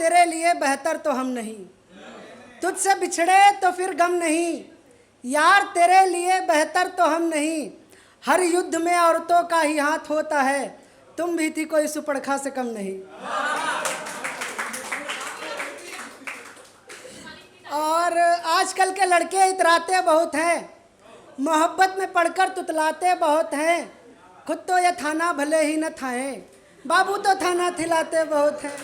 तेरे लिए बेहतर तो हम नहीं, तुझसे बिछड़े तो फिर गम नहीं। यार तेरे लिए बेहतर तो हम नहीं, हर युद्ध में औरतों का ही हाथ होता है। तुम भी थी कोई सुपरखा से कम नहीं। और आजकल के लड़के इतराते बहुत हैं, मोहब्बत में पढ़कर तुतलाते बहुत हैं। खुद तो ये थाना भले ही न थाए, बाबू तो थाना थिलाते बहुत हैं।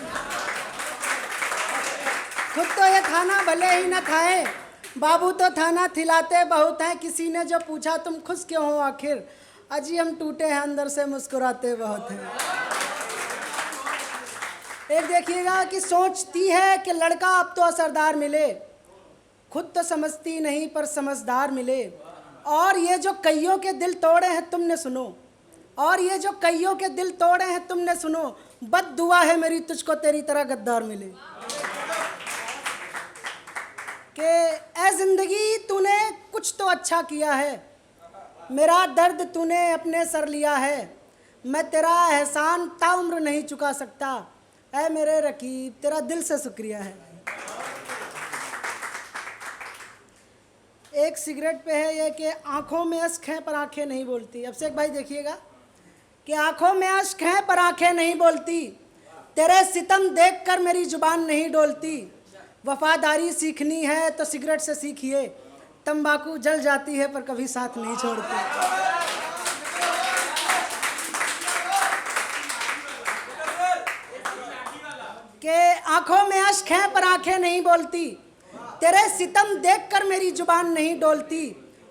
खुद तो ये थाना भले ही न थाए, बाबू तो थाना थिलाते बहुत हैं। किसी ने जो पूछा तुम खुश क्यों हो आखिर, अजी हम टूटे हैं अंदर से मुस्कुराते बहुत हैं। एक देखिएगा कि सोचती है कि लड़का अब तो असरदार मिले, खुद तो समझती नहीं पर समझदार मिले। और ये जो कईयों के दिल तोड़े हैं तुमने सुनो, और ये जो कईयों के दिल तोड़े हैं तुमने सुनो, बद दुआ है मेरी तुझको तेरी तरह गद्दार मिले। कि ऐ जिंदगी तूने कुछ तो अच्छा किया है, मेरा दर्द तूने अपने सर लिया है। मैं तेरा एहसान ताउम्र नहीं चुका सकता, ऐ मेरे रकीब तेरा दिल से शुक्रिया है। एक सिगरेट पे है ये कि आंखों में अश्क हैं पर आंखें नहीं बोलती। अब से एक भाई देखिएगा कि आंखों में अश्क हैं पर आंखें नहीं बोलती, तेरे सितम देखकर मेरी जुबान नहीं डोलती। वफादारी सीखनी है तो सिगरेट से सीखिए, तंबाकू जल जाती है पर कभी साथ नहीं छोड़ती। कि आंखों में अश्क हैं पर आंखें नहीं बोलती, तेरे सितम देखकर मेरी जुबान नहीं डोलती।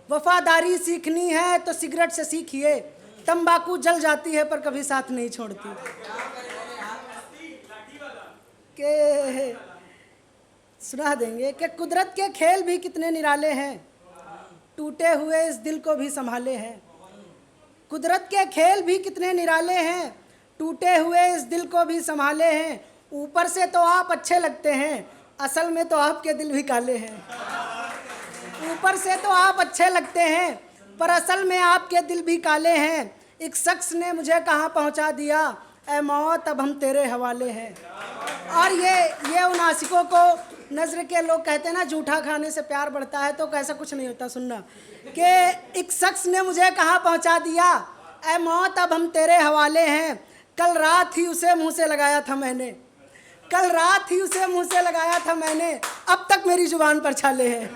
वफादारी सीखनी है तो सिगरेट से सीखिए, तंबाकू जल जाती है पर कभी साथ नहीं छोड़ती। के सुना देंगे कि कुदरत के खेल भी कितने निराले हैं, टूटे हुए इस दिल को भी संभाले हैं। कुदरत के खेल भी कितने निराले हैं, टूटे हुए इस दिल को भी संभाले हैं। ऊपर से तो आप अच्छे लगते हैं, असल में तो आपके दिल भी काले हैं। ऊपर से तो आप अच्छे लगते हैं पर असल में आपके दिल भी काले हैं। एक शख्स ने मुझे कहाँ पहुँचा दिया, ऐ मौत अब हम तेरे हवाले हैं। और ये उन आशिकों को नज़र के लोग कहते हैं ना जूठा खाने से प्यार बढ़ता है, तो कैसा कुछ नहीं होता। सुनना कि एक शख्स ने मुझे कहाँ पहुँचा दिया, ऐ मौत अब हम तेरे हवाले हैं। कल रात ही उसे मुँह से लगाया था मैंने, कल रात ही उसे मुँह से लगाया था मैंने, अब तक मेरी जुबान पर छाले हैं।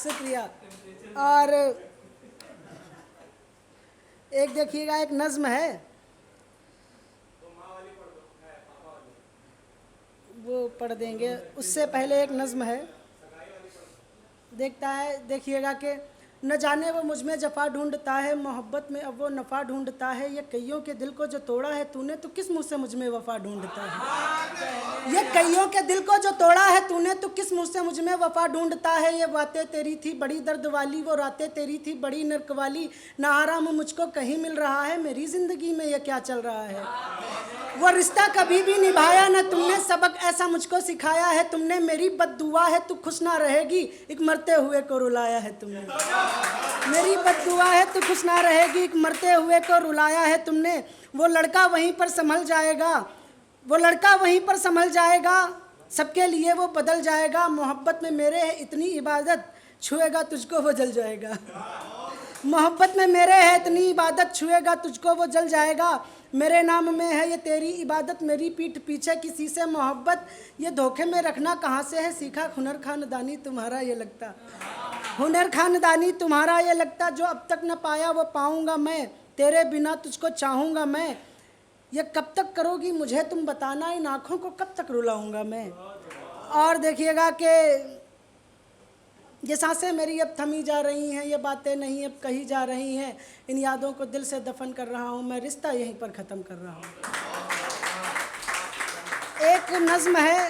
शुक्रिया। और एक देखिएगा एक नज़्म है, वो पढ़ देंगे। उससे पहले एक नज़्म है, देखिएगा कि न जाने वो मुझ में जफ़ा ढूंढता है, मोहब्बत में अब वो नफ़ा ढूंढता है। ये कईयों के दिल को जो तोड़ा है तूने, तो किस मुँह से मुझ में वफ़ा ढूंढता है। ये कईयों के दिल को जो तोड़ा है तूने, तो किस मुँह से मुझ में वफ़ा ढूंढता है। ये बातें तेरी थी बड़ी दर्द वाली, वो रातें तेरी थी बड़ी नर्क वाली। ना आराम मुझको कहीं मिल रहा है, मेरी ज़िंदगी में ये क्या चल रहा है। वो रिश्ता कभी भी निभाया न तुमने, सबक ऐसा मुझको सिखाया है तुमने। मेरी बद्दुआ है तू खुश ना रहेगी, एक मरते हुए को रुलाया है तुमने। मेरी बद्दुआ है तू खुश ना रहेगी, एक मरते हुए को रुलाया है तुमने। वो लड़का वहीं पर संभल जाएगा, वो लड़का वहीं पर संभल जाएगा, सबके लिए वो बदल जाएगा। मोहब्बत में मेरे है इतनी इबादत, छुएगा तुझको वो जल जाएगा। मोहब्बत में मेरे है इतनी इबादत, छुएगा तुझको वो जल जाएगा। मेरे नाम में है ये तेरी इबादत, मेरी पीठ पीछे किसी से मोहब्बत। ये धोखे में रखना कहाँ से है सीखा, हुनर खानदानी तुम्हारा ये लगता, हुनर खानदानी तुम्हारा ये लगता। जो अब तक न पाया वो पाऊँगा मैं, तेरे बिना तुझको चाहूँगा मैं। ये कब तक करोगी मुझे तुम बताना, इन आँखों को कब तक रुलाऊँगा मैं। और देखिएगा कि ये सांसें मेरी अब थमी जा रही हैं, ये बातें नहीं अब कही जा रही हैं। इन यादों को दिल से दफन कर रहा हूँ मैं, रिश्ता यहीं पर ख़त्म कर रहा हूँ। एक नज़्म है,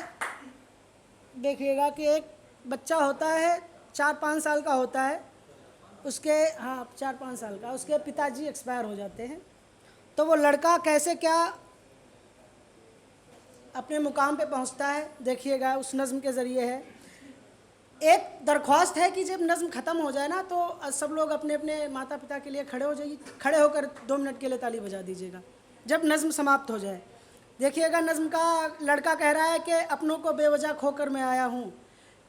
देखिएगा कि एक बच्चा होता है 4-5 साल का होता है, उसके 4-5 साल का, उसके पिताजी एक्सपायर हो जाते हैं। तो वो लड़का कैसे क्या अपने मुकाम पे पहुंचता है, देखिएगा उस नज़्म के ज़रिए है एक दरख्वास्त है कि जब नज़्म ख़त्म हो जाए ना तो सब लोग अपने अपने माता पिता के लिए खड़े हो जाइए, खड़े होकर 2 मिनट के लिए ताली बजा दीजिएगा जब नज़्म समाप्त हो जाए। देखिएगा, नज़्म का लड़का कह रहा है कि अपनों को बेवजह खोकर मैं आया हूँ,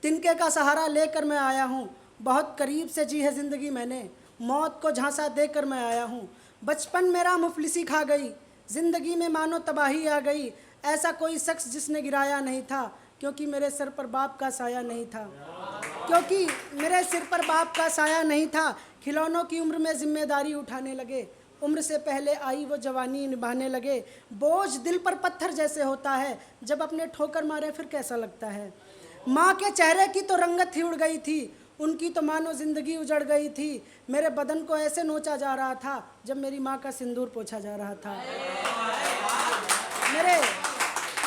तिनके का सहारा लेकर मैं आया हूँ, बहुत करीब से जी है ज़िंदगी मैंने, मौत को झांसा देकर मैं आया हूँ। बचपन मेरा मुफलिसी खा गई, ज़िंदगी में मानो तबाही आ गई, ऐसा कोई शख्स जिसने गिराया नहीं था, क्योंकि मेरे सर पर बाप का साया नहीं था, क्योंकि मेरे सिर पर बाप का साया नहीं था। खिलौनों की उम्र में जिम्मेदारी उठाने लगे, उम्र से पहले आई वो जवानी निभाने लगे। बोझ दिल पर पत्थर जैसे होता है, जब अपने ठोकर मारे फिर कैसा लगता है। माँ के चेहरे की तो रंगत ही उड़ गई थी, उनकी तो मानो ज़िंदगी उजड़ गई थी। मेरे बदन को ऐसे नोचा जा रहा था जब मेरी माँ का सिंदूर पोंछा जा रहा था।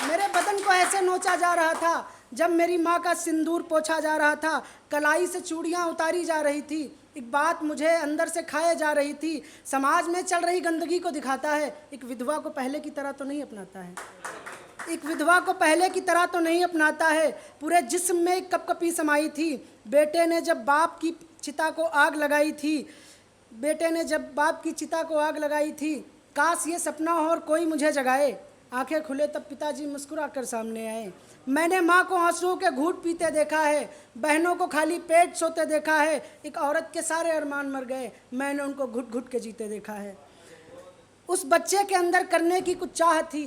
मेरे बदन को ऐसे नोचा जा रहा था जब मेरी माँ का सिंदूर पोंछा जा रहा था। कलाई से चूड़ियाँ उतारी जा रही थी, एक बात मुझे अंदर से खाए जा रही थी। समाज में चल रही गंदगी को दिखाता है, एक विधवा को पहले की तरह तो नहीं अपनाता है, एक विधवा को पहले की तरह तो नहीं अपनाता है। पूरे जिस्म में एक कपकपी समाई थी, बेटे ने जब बाप की चिता को आग लगाई थी, बेटे ने जब बाप की चिता को आग लगाई थी। काश ये सपना हो और कोई मुझे जगाए, आंखें खुले तब पिताजी मुस्कुरा कर सामने आए। मैंने माँ को आंसुओं के घूंट पीते देखा है, बहनों को खाली पेट सोते देखा है। एक औरत के सारे अरमान मर गए, मैंने उनको घुट घुट के जीते देखा है। उस बच्चे के अंदर करने की कुछ चाह थी,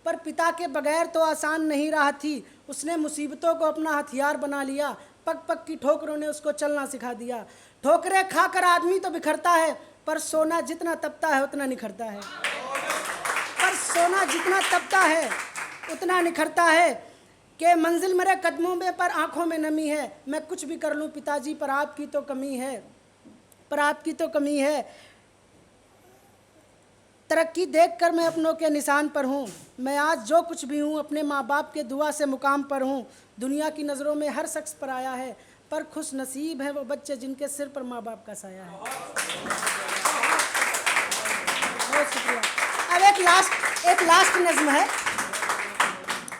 पर पिता के बगैर तो आसान नहीं रहा थी। उसने मुसीबतों को अपना हथियार बना लिया, पग पग की ठोकरों ने उसको चलना सिखा दिया। ठोकरें खाकर आदमी तो बिखरता है, पर सोना जितना तपता है उतना निखरता है, पर सोना जितना तपता है उतना निखरता है। कि मंजिल मेरे कदमों में पर आंखों में नमी है, मैं कुछ भी कर लूँ पिताजी पर आपकी तो कमी है, पर आपकी तो कमी है। तरक्की देखकर मैं अपनों के निशान पर हूँ, मैं आज जो कुछ भी हूँ अपने माँ बाप के दुआ से मुकाम पर हूँ। दुनिया की नज़रों में हर शख्स पर आया है, पर खुश नसीब है वो बच्चे जिनके सिर पर माँ बाप का साया है। बहुत शुक्रिया। अब एक लास्ट नज़्म है,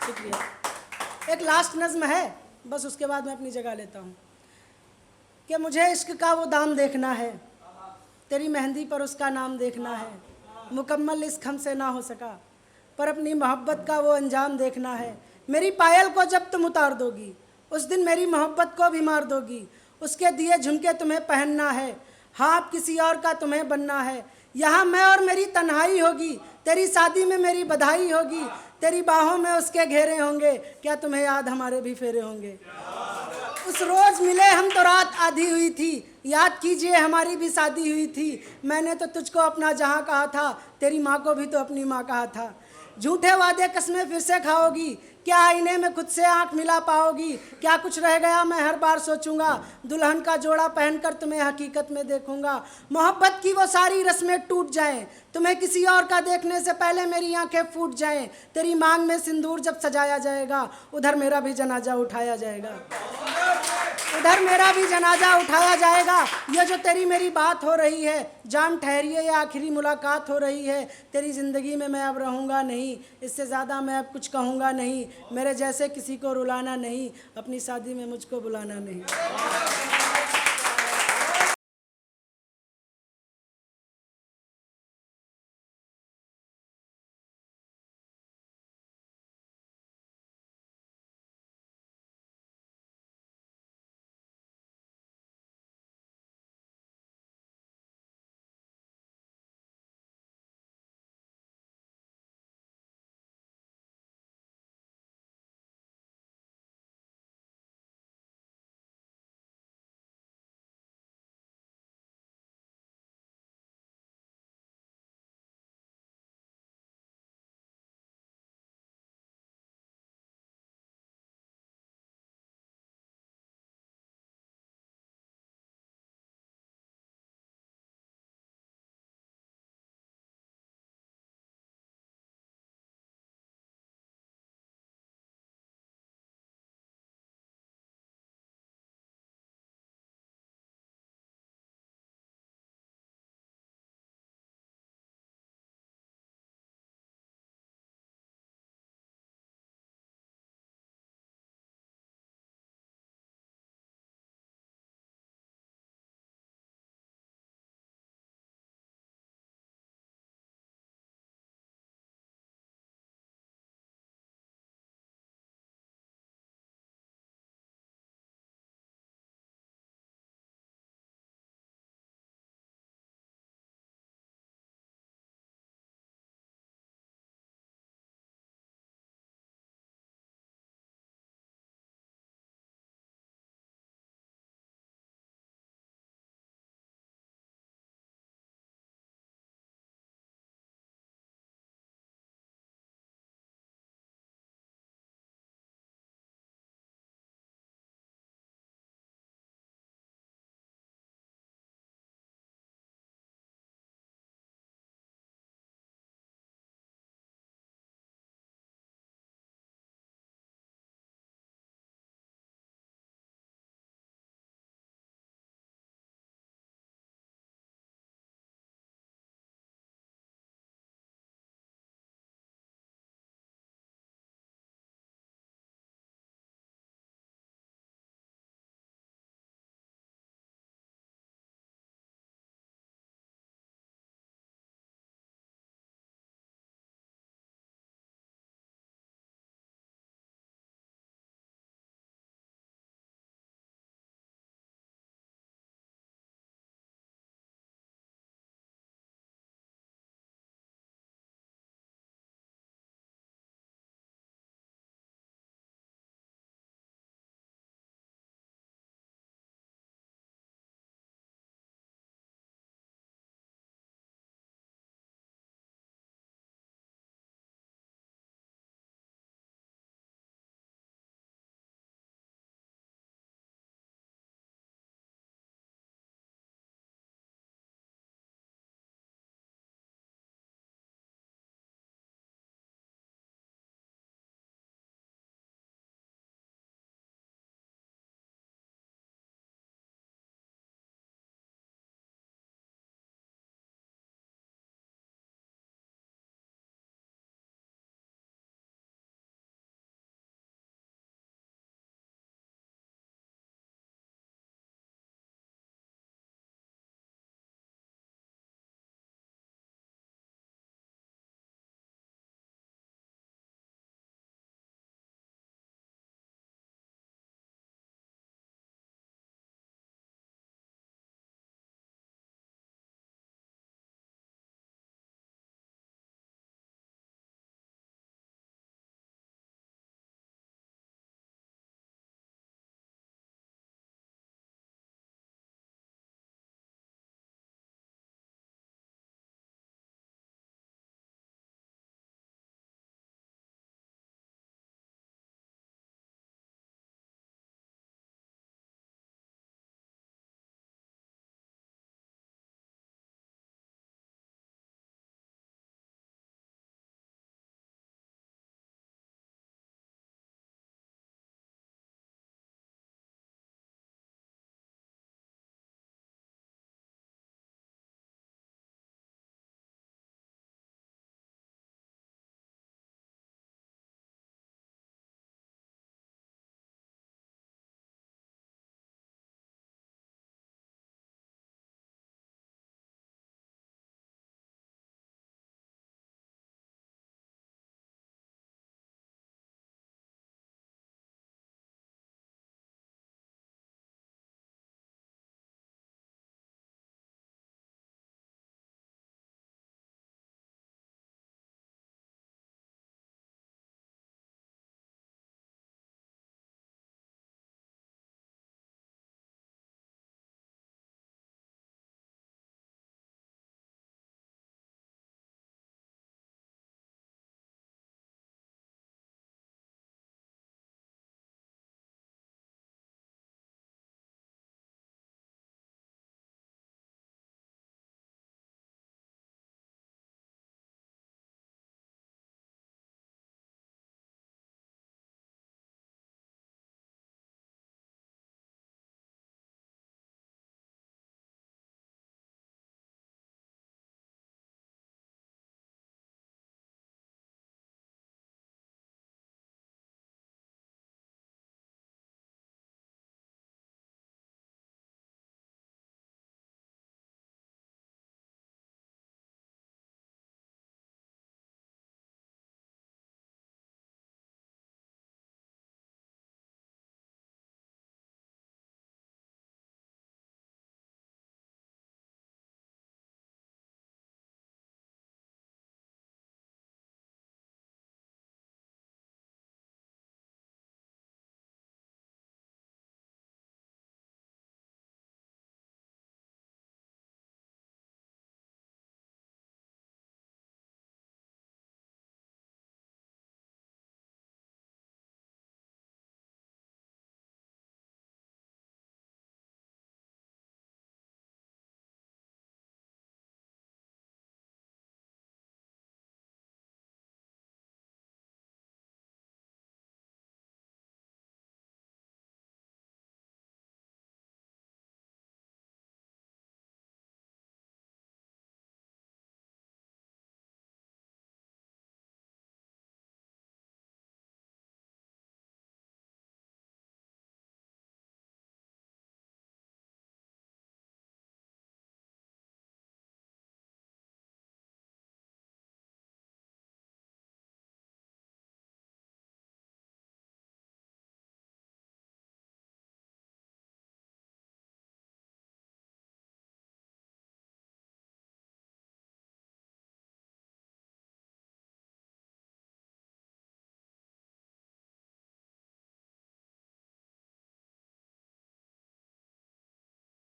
शुक्रिया, एक लास्ट नज़्म है, बस उसके बाद मैं अपनी जगह लेता हूँ। कि मुझे इश्क का वो दाम देखना है, तेरी मेहंदी पर उसका नाम देखना है। मुकम्मल इश्क हमसे ना हो सका, पर अपनी मोहब्बत का वो अंजाम देखना है। मेरी पायल को जब तुम उतार दोगी, उस दिन मेरी मोहब्बत को भी मार दोगी। उसके दिए झुमके तुम्हें पहनना है, हाँ किसी और का तुम्हें बनना है। यहाँ मैं और मेरी तन्हाई होगी, तेरी शादी में मेरी बधाई होगी। तेरी बाहों में उसके घेरे होंगे, क्या तुम्हें याद हमारे भी फेरे होंगे। उस रोज़ मिले हम तो रात आधी हुई थी, याद कीजिए हमारी भी शादी हुई थी। मैंने तो तुझको अपना जहाँ कहा था, तेरी माँ को भी तो अपनी माँ कहा था। झूठे वादे कसमें फिर से खाओगी, क्या आईने में खुद से आंख मिला पाओगी। क्या कुछ रह गया मैं हर बार सोचूंगा, दुल्हन का जोड़ा पहनकर तुम्हें हकीकत में देखूंगा। मोहब्बत की वो सारी रस्में टूट जाएं, तुम्हें किसी और का देखने से पहले मेरी आंखें फूट जाएं। तेरी मांग में सिंदूर जब सजाया जाएगा, उधर मेरा भी जनाजा उठाया जाएगा, उधर मेरा भी जनाजा उठाया जाएगा। ये जो तेरी मेरी बात हो रही है, जान ठहरिए ये आखिरी मुलाकात हो रही है। तेरी ज़िंदगी में मैं अब रहूँगा नहीं, इससे ज़्यादा मैं अब कुछ कहूँगा नहीं। मेरे जैसे किसी को रुलाना नहीं, अपनी शादी में मुझको बुलाना नहीं।